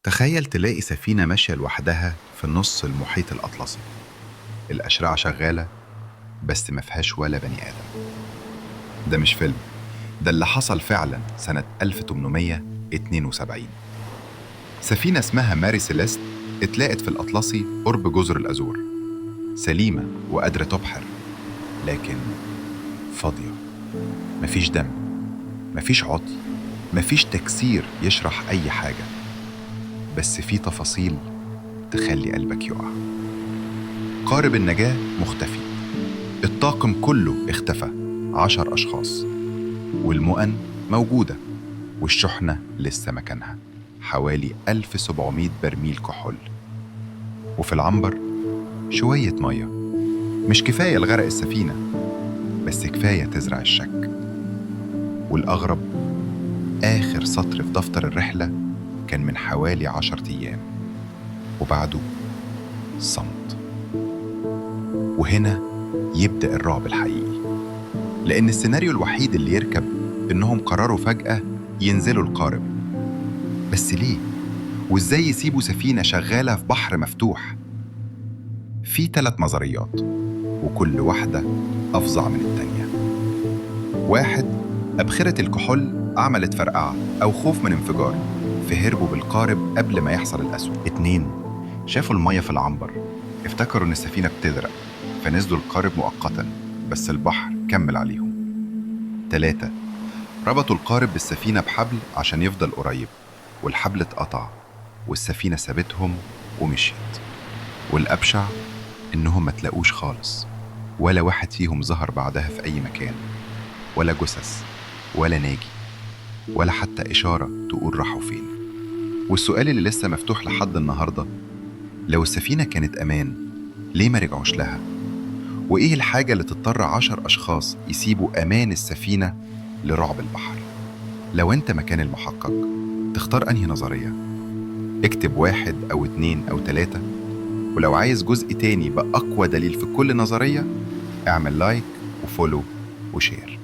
تخيل تلاقي سفينة ماشية لوحدها في نص المحيط الأطلسي. الأشراع شغالة بس ما فيهاش ولا بني آدم. ده مش فيلم، ده اللي حصل فعلا سنة 1872. سفينة اسمها ماري سيليست اتلاقت في الأطلسي قرب جزر الأزور، سليمة وقادرة تبحر، لكن فاضية. مفيش دم، مفيش عطل، مفيش تكسير يشرح أي حاجة، بس في تفاصيل تخلي قلبك يقع. قارب النجاة مختفي، الطاقم كله اختفى، 10 أشخاص، والمؤن موجودة، والشحنة لسه مكانها، حوالي 1700 برميل كحول. وفي العنبر شوية مية، مش كفاية لغرق السفينة، بس كفاية تزرع الشك. والأغرب، آخر سطر في دفتر الرحلة كان من حوالي 10 أيام، وبعده صمت. وهنا يبدأ الرعب الحقيقي، لأن السيناريو الوحيد اللي يركب إنهم قرروا فجأة ينزلوا القارب. بس ليه؟ وإزاي يسيبوا سفينة شغالة في بحر مفتوح؟ في 3 نظريات، وكل واحدة أفظع من التانية. 1، أبخرة الكحول عملت فرقعة أو خوف من انفجار، فهربوا بالقارب قبل ما يحصل الأسوأ. 2، شافوا المية في العنبر، افتكروا إن السفينة بتغرق، فنزلوا القارب مؤقتاً، بس البحر كمل عليهم. 3، ربطوا القارب بالسفينة بحبل عشان يفضل قريب، والحبل اتقطع، والسفينة سابتهم ومشيت. والأبشع إنهم ما تلاقوش خالص، ولا واحد فيهم ظهر بعدها في أي مكان، ولا جثث، ولا ناجي، ولا حتى إشارة تقول راحوا فين. والسؤال اللي لسه مفتوح لحد النهاردة، لو السفينة كانت أمان، ليه ما رجعوش لها؟ وإيه الحاجة اللي تضطر 10 أشخاص يسيبوا أمان السفينة لرعب البحر؟ لو أنت مكان المحقق، تختار أنهي نظرية؟ اكتب 1 أو 2 أو 3، ولو عايز جزء تاني بأقوى دليل في كل نظرية، اعمل لايك وفولو وشير.